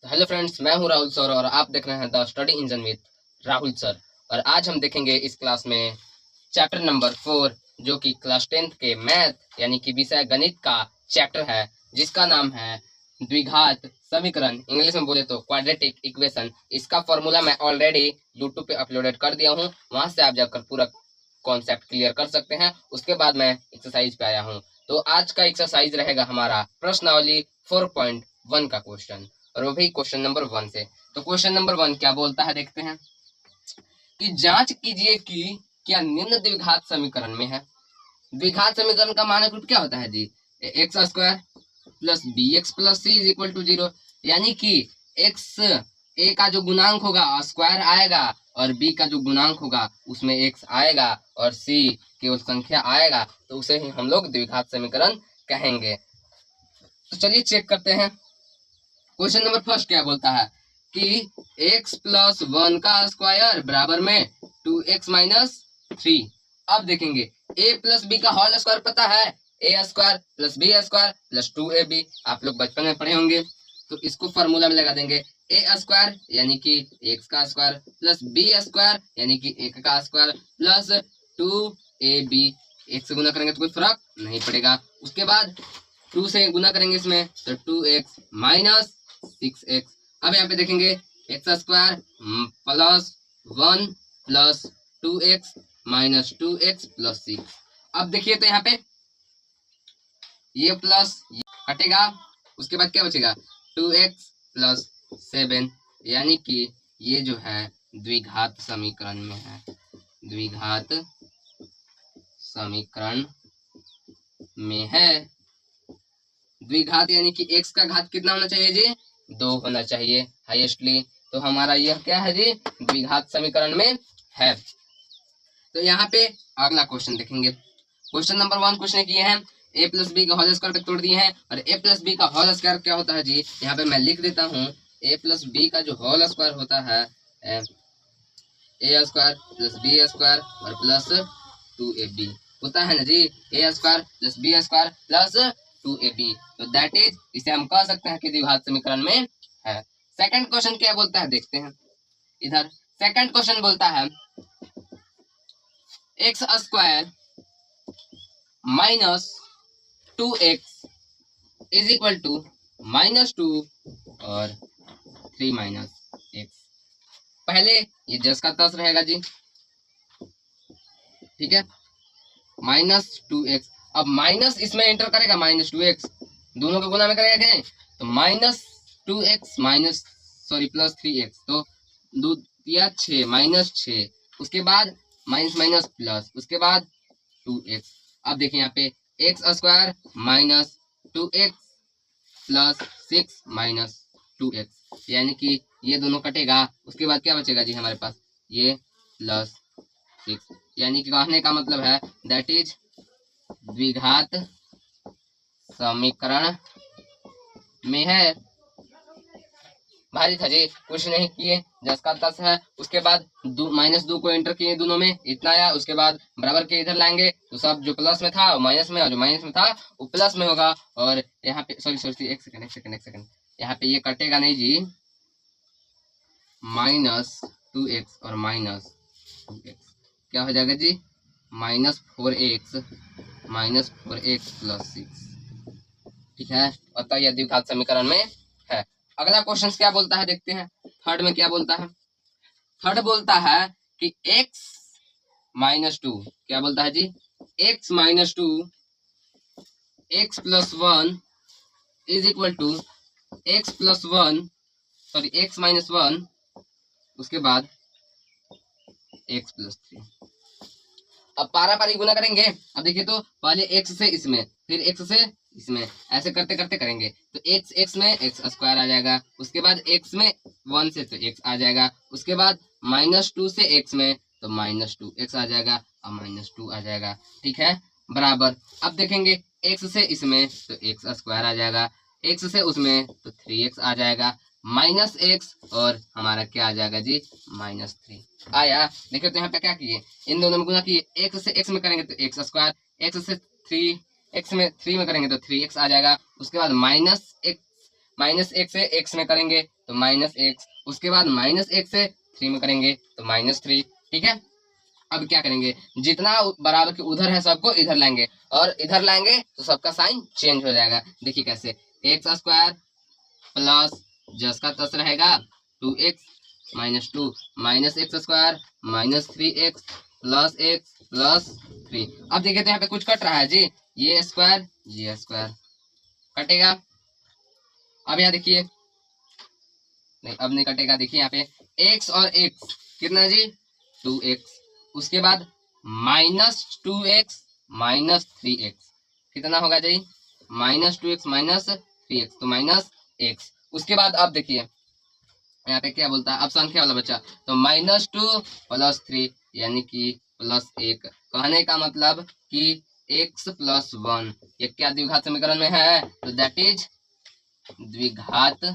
तो hello friends, मैं हूं राहुल सर और आप देख रहे हैं the study engine with Rahul sir. और आज हम देखेंगे इस क्लास में चैप्टर नंबर 4, जो कि क्लास 10th के मैथ यानी कि विषय गणित का चैप्टर है, जिसका नाम है द्विघात समीकरण, इंग्लिश में बोले तो क्वाड्रेटिक इक्वेशन। इसका फॉर्मूला मैं ऑलरेडी यूट्यूब पे अपलोडेड कर दिया हूँ, वहां से आप जाकर पूरा कॉन्सेप्ट क्लियर कर सकते हैं। उसके बाद मैं एक्सरसाइज पे आया हूँ। तो आज का एक्सरसाइज रहेगा हमारा प्रश्नावली 4.1 का क्वेश्चन, और वो भी क्वेश्चन नंबर 1 से। तो क्वेश्चन नंबर 1 क्या बोलता है, देखते हैं कि जांच कीजिए कि क्या निम्न द्विघात समीकरण में है। द्विघात समीकरण का मानक रूप क्या होता है जी? X square plus B X plus C is equal to 0, यानी कि एक्स ए का जो गुणांक होगा स्क्वायर आएगा और बी का जो गुणांक होगा उसमें एक्स आएगा और सी केवल संख्या आएगा, तो उसे ही हम लोग द्विघात समीकरण कहेंगे। तो चलिए चेक करते हैं। क्वेश्चन नंबर फर्स्ट क्या बोलता है कि x प्लस 1 का स्क्वायर बराबर में 2x माइनस 3। अब देखेंगे a प्लस बी का होल स्क्वायर पता है, a square plus B square plus 2ab। आप लोग बचपन में पढ़े होंगे, तो इसको फॉर्मूला में लगा देंगे। a स्क्वायर यानी कि x का स्क्वायर प्लस b स्क्वायर यानी कि 1 का स्क्वायर प्लस 2ab। एक से गुना करेंगे तो कोई फर्क नहीं पड़ेगा। उसके बाद 2 से गुना करेंगे इसमें तो 2x माइनस 6x। अब यहाँ पे देखेंगे x square plus 1 plus 2x minus 2x plus 6। अब देखिए तो यहाँ पे ये प्लस हटेगा, उसके बाद क्या बचेगा 2x प्लस 7, यानी कि ये जो है द्विघात समीकरण में है। द्विघात समीकरण में है। द्विघात यानी कि x का घात कितना होना चाहिए जी? 2 होना चाहिए हाईएस्टली। तो हमारा यह क्या है जी? द्विघात समीकरण में है। तो यहाँ पे अगला क्वेश्चन देखेंगे। क्वेश्चन नंबर 1 क्वेश्चन किए हैं, a प्लस बी का होल स्क्वायर पे तोड़ दिए हैं। और a प्लस बी का होल स्क्वायर क्या होता है जी? यहाँ पे मैं लिख देता हूँ, a प्लस बी का जो होल स्क्वायर होता है a square plus B square और प्लस 2ab होता है ना जी। a square plus B square plus 2ab, तो दैट इज, इसे हम कह सकते हैं कि द्विघात समीकरण में है। सेकंड क्वेश्चन क्या बोलता है देखते हैं। इधर सेकंड क्वेश्चन बोलता है X square minus 2x is equal to -2 और 3 माइनस एक्स। पहले ये जस का तस रहेगा जी, ठीक है, -2x। अब माइनस इसमें एंटर करेगा -2x, दोनों को गुना में करेगा क्या? तो -2x माइनस प्लस 3x, तो 2 या 6 -6, उसके बाद माइनस माइनस प्लस, उसके बाद 2x। अब देखिए यहाँ पे x square minus 2x plus 6 minus 2x, यानी कि ये दोनों कटेगा। उसके बाद क्या बचेगा जी हमारे पास? ये प्लस 6, यानी कि कहने का मतलब है दैट इज द्विघात समीकरण में है। भारी था जी, कुछ नहीं किए, जस का तस है। उसके बाद -2 को एंटर किए, दोनों में इतना आया। उसके बाद बराबर के इधर लाएंगे तो सब जो प्लस में था वो माइनस में, और जो माइनस में था वो प्लस में होगा। और यहाँ पे सॉरी एक सेकंड, यहाँ पे ये कटेगा नहीं जी, -2x और -2x क्या हो जाएगा जी? -4x प्लस 6, ठीक है। अतः यह द्विघात समीकरण में है। अगला क्वेश्चन क्या बोलता है देखते हैं। थर्ड में क्या बोलता है? थर्ड बोलता है कि x -2, क्या बोलता है जी? x -2 x plus 1 is equal to x plus 1 sorry x minus 1, उसके बाद x प्लस 3। अब पारा गुना करेंगे। अब देखिए तो पहले x से इसमें, फिर x से इसमें, ऐसे करते करते करेंगे तो x में x स्क्वायर आ जाएगा। उसके बाद x में 1 से तो x आ जाएगा। उसके बाद -2 से x में तो -2x आ जाएगा और -2 आ जाएगा, ठीक है, बराबर। अब देखेंगे x से इसमें तो x स्क्वायर आ जाएगा, x से उसमें तो 3x आ जाएगा, -x और हमारा क्या आ जाएगा जी? -3 आया। देखिए तो यहाँ पे क्या किए, इन दोनों में गुना किए। x से x में करेंगे तो x स्क्वायर, x से 3x में 3 में करेंगे तो 3x आ जाएगा। उसके बाद -1 से x में करेंगे तो -x, उसके बाद -1 से 3 में करेंगे तो -3। ठीक है, अब क्या करेंगे, जितना बराबर के उधर है सबको इधर लाएंगे, और इधर लाएंगे तो सबका साइन चेंज हो जाएगा। देखिए कैसे, x² प्लस जस का तस रहेगा 2x -2 -x² -3x plus x plus 3। अब देखिए तो यहाँ पे कुछ कट रहा है जी, ये स्क्वायर कटेगा। अब यहाँ देखिए, नहीं अब नहीं कटेगा। देखिए यहाँ पे x और x कितना जी, 2x, उसके बाद -2x -3x कितना होगा जी, -2x -3x तो -x। उसके बाद अब देखिए यहाँ पे क्या बोलता है, अब संख्या वाला बच्चा, तो -2 + 3 यानी कि +1। कहने का मतलब कि x + 1 ये क्या द्विघात समीकरण में है, तो दैट इज द्विघात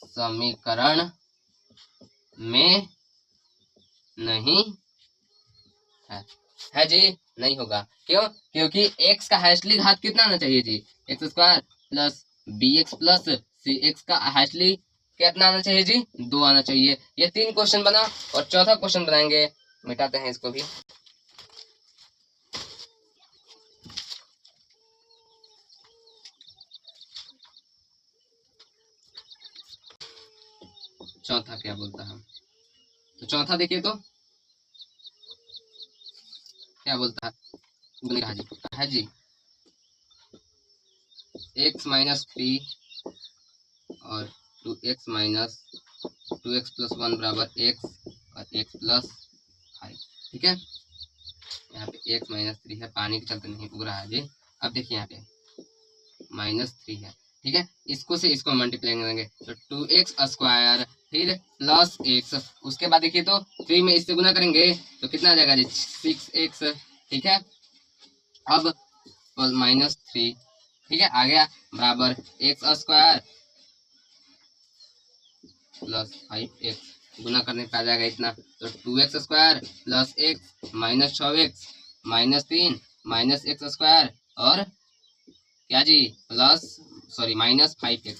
समीकरण में नहीं है जी, नहीं होगा। क्यों, क्योंकि x का हैशली घात कितना आना चाहिए जी, x² plus bx plus cx का हैशली कितना आना चाहिए जी, 2 आना चाहिए। ये 3 क्वेश्चन बना, और चौथा क्वेश्चन बनाएंगे, मिटाते हैं इसको भी। चौथा क्या बोलता है, तो चौथा देखिए तो क्या बोलता है, है जी x -3 और 2x + 1 बराबर x और x + 5। ठीक है, यहाँ पे x -3 है, पानी के चलते नहीं उग रहा है जी। अब देखिए यहाँ पे -3 है। ठीक है, इसको से इसको मल्टीप्लाई करेंगे तो 2x² फिर प्लस x, उसके बाद देखिए तो 3 में इससे गुना करेंगे तो कितना आ जाएगा जी, 6x। ठीक है, अब -3, ठीक है आ गया, बराबर x² प्लस 5x, गुना करने पे आ जाएगा इतना, तो 2x² plus x -6x -3 -x² और क्या जी प्लस -5x।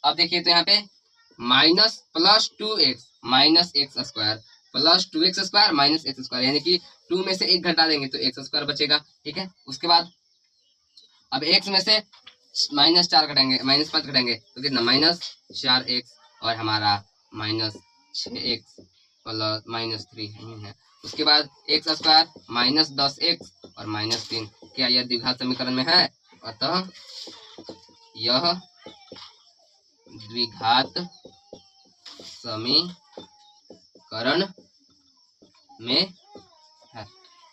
अब देखिए तो यहाँ पे +2x -x² plus 2x² -x² यानी कि 2 में से 1 घटा देंगे तो x² बचेगा। ठीक है, उसके बाद अब x में से -4 घटाएंगे, -5 घटाएंगे तो कितना, -4x और हमारा -6x प्लस -3 है। उसके बाद x² -10x और -3, क्या यह द्विघात समीकरण में है, अतः यह द्विघात समीकरण में है।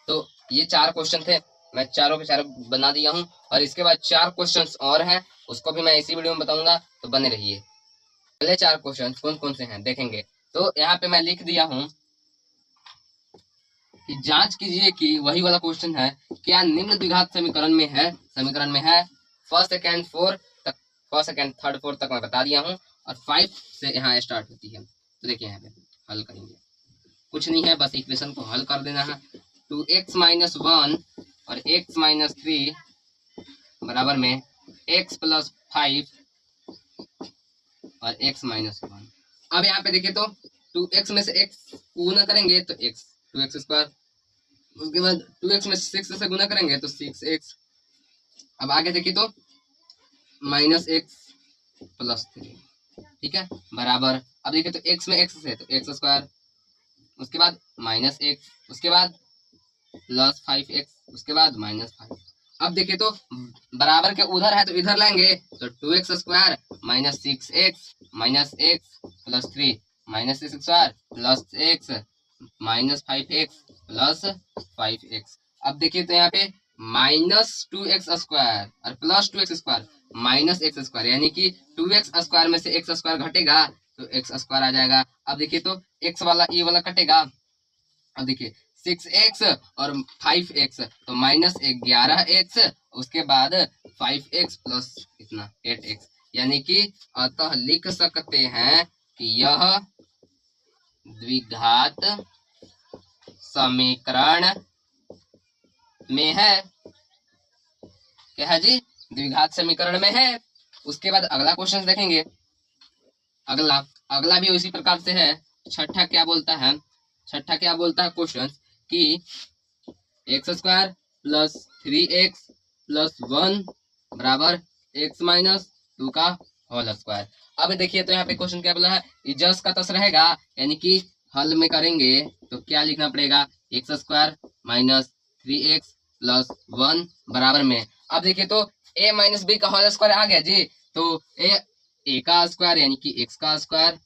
तो ये 4 क्वेश्चन थे, मैं चारों के चारों बना दिया हूँ, और इसके बाद 4 क्वेश्चंस और हैं, उसको भी मैं इसी वीडियो में बताऊंगा, तो बने रहिए। पहले 4 क्वेश्चन कौन कौन से हैं देखेंगे, तो यहाँ पे मैं लिख दिया हूँ कि जांच कीजिए कि वही वाला क्वेश्चन है, क्या निम्न द्विघात समीकरण में है। फर्स्ट सेकंड फोर्थ तक, फर्स्ट सेकंड थर्ड फोर्थ तक मैं बता दिया हूँ, और 5 से यहाँ स्टार्ट होती है। तो देखिए यहाँ पे हल करेंगे, कुछ नहीं है, बस इक्वेशन को हल कर देना है। 2x - 1 और x - 3 बराबर में x + 5 और x - 1। अब यहाँ पे देखिए तो 2x में से x गुना करेंगे तो x 2x², उसके बाद 2x में 6 से गुना करेंगे तो 6x। अब आगे देखिए तो -x + 3, ठीक है बराबर, अब देखिए तो x में x है तो x², उसके बाद -x, उसके बाद +5x, उसके बाद -5। अब देखिए तो बराबर के उधर है तो इधर लाएंगे तो 2x² - 6x -x + 3 -6² + x -5x + 5x। अब देखिए तो यहाँ पे -2x² और +2x² -x² यानी कि 2x² में से x² घटेगा तो x² आ जाएगा। अब देखिए तो x वाला ये वाला कटेगा, अब देखिए 6x और 5x तो -11x, उसके बाद 5x प्लस कितना 8x, यानी कि अतः लिख सकते हैं कि यह द्विघात समीकरण में है। क्या है जी, द्विघात समीकरण में है। उसके बाद अगला क्वेश्चन देखेंगे। अगला अगला भी उसी प्रकार से है। छठा क्या बोलता है, छठा क्या बोलता है क्वेश्चन कि X square plus 3x plus 1 बराबर x माइनस 2 का होल स्क्वायर। अब देखिए तो यहाँ पे क्वेश्चन क्या बोला है, जस का तस रहेगा, यानी कि हल में करेंगे तो क्या लिखना पड़ेगा, x square minus 3x plus 1 बराबर में। अब देखिए तो a माइनस बी का होल स्क्वायर आ गया जी, तो ए का स्क्वायर यानी कि x का स्क्वायर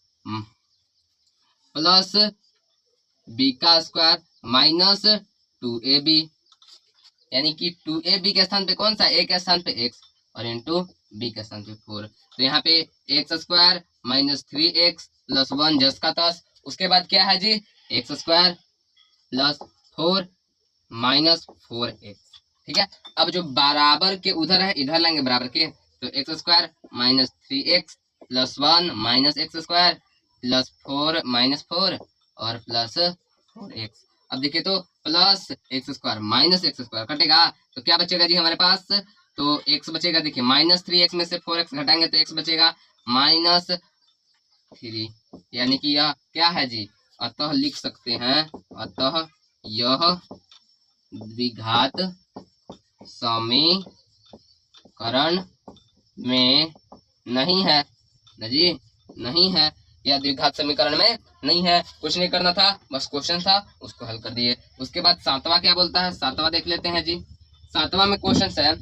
प्लस बी का स्क्वायर माइनस 2ab, यानी कि 2ab के स्थान पे कौन सा, a के स्थान पे x और इंटू बी के स्थान पे 4। तो यहाँ पे x square minus 3x plus 1 जस का तस। उसके बाद क्या है जी, X square plus 4 minus 4x। ठीक है, अब जो बराबर के उधर है इधर लाएंगे बराबर के, तो x square minus 3x plus 1 minus x square plus 4 minus 4 और प्लस 4x। अब देखिए तो plus x square minus x square कटेगा तो क्या बचेगा जी हमारे पास, तो x बचेगा, देखिए माइनस 3x में से 4x घटाएंगे तो x बचेगा माइनस 3, यानी कि यह क्या है जी, अतः लिख सकते हैं, अतः यह द्विघात समीकरण में नहीं है ना जी, नहीं है, यह द्विघात समीकरण में नहीं है। कुछ नहीं करना था, बस क्वेश्चन था उसको हल कर दिए। उसके बाद सातवां क्या बोलता है, सातवां देख लेते हैं जी। सातवां में क्वेश्चन है,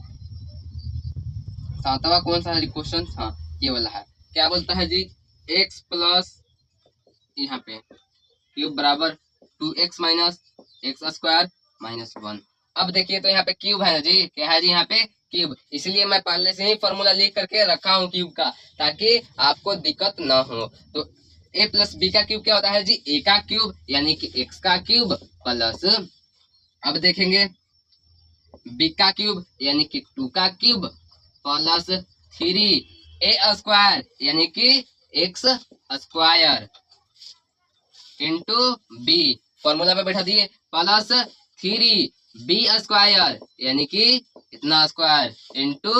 सातवां कौन सा है क्वेश्चन, हाँ ये वाला है। क्या बोलता है जी, x प्लस यहाँ पे क्यूब बराबर 2x minus x square minus 1। अब देखिए तो यहाँ पे क्यूब है ना जी, क्या है जी यहाँ पे क्यूब, इसलिए मैं पहले से ही फॉर्मूला लिख करके रखा हूँ क्यूब का, ताकि आपको दिक्कत ना हो। तो a प्लस बी का क्यूब क्या होता है जी, a का क्यूब यानी कि x का क्यूब प्लस, अब देखेंगे b का क्यूब यानी कि 2 का क्यूब प्लस 3a स्क्वायर यानी कि X square into B, formula पे बैठा दिए, प्लस 3b स्क्वायर यानी कि इतना स्क्वायर इंटू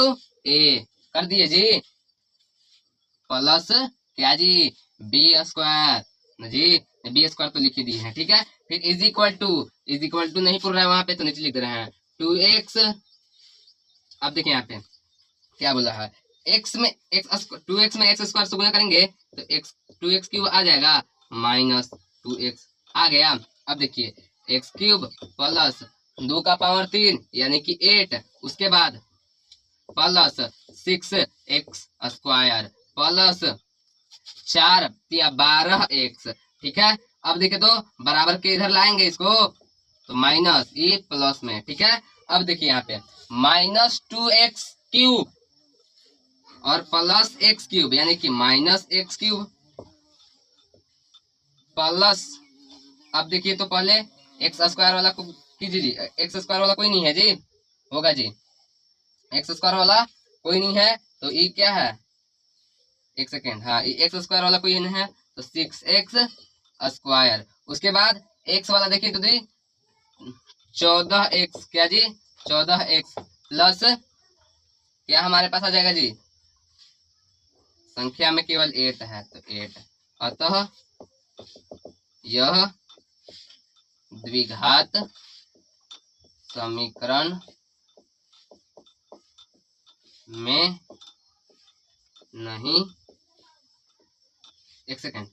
a कर दिए जी, प्लस क्या जी बी स्क्वायर जी, बी स्क्वायर तो लिख ही दिए हैं। ठीक है, फिर इज इक्वल टू नहीं पूछ रहा है वहां पे तो नीचे लिख रहे हैं 2x। अब देखिए यहाँ पे क्या बोला है, x में x 2x में एक्स स्क्वायर से गुना करेंगे तो x 2x क्यूब आ जाएगा माइनस 2x आ गया। अब देखिए x क्यूब प्लस 2 का पावर 3 यानी कि 8, उसके बाद प्लस 6x स्क्वायर प्लस 4 या 12x। ठीक है, अब देखिए तो बराबर के इधर लाएंगे इसको तो माइनस e प्लस में। ठीक है, अब देखिए यहाँ पे माइनस 2x क्यूब और प्लस एक्स क्यूब यानी कि माइनस एक्स क्यूब प्लस, अब देखिए तो पहले एक्स स्क्वायर वाला को कीजिए जी, एक्स स्क्वायर वाला कोई नहीं है जी, होगा जी, एक्स स्क्वायर वाला कोई नहीं है तो ये क्या है, एक सेकेंड, हाँ ये एक्स स्क्वायर वाला कोई नहीं है तो 6x स्क्वायर। उसके बाद एक्स वाला देखिए तो जी 14x, क्या जी 14x प्लस क्या हमारे पास आ जाएगा जी, संख्या में केवल 8 है तो 8, अतः यह द्विघात समीकरण में नहीं, एक सेकेंड,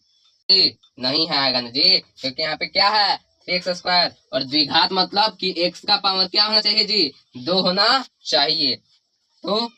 नहीं है आएगा ना जी, क्योंकि यहाँ पे क्या है एक्स स्क्वायर और द्विघात मतलब कि एक्स का पावर क्या होना चाहिए जी, 2 होना चाहिए। तो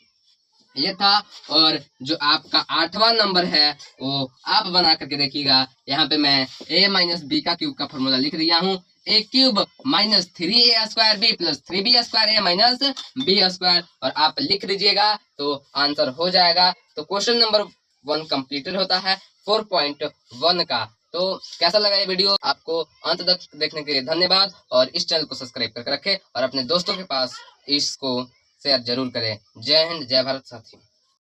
ये था, और जो आपका 8वां नंबर है वो आप बना करके देखिएगा। यहाँ पे मैं a माइनस बी का क्यूब का फॉर्मूला लिख दिया हूँ, a cube minus 3a square B plus 3b square a minus B square, और आप लिख दीजिएगा तो आंसर हो जाएगा। तो क्वेश्चन नंबर 1 कंप्लीटेड होता है 4.1 का। तो कैसा लगा ये वीडियो, आपको अंत तक देखने के लिए धन्यवाद, और इस चैनल को सब्सक्राइब करके रखें और अपने दोस्तों के पास इसको शेयर जरूर करें। जय हिंद, जय भारत साथियों।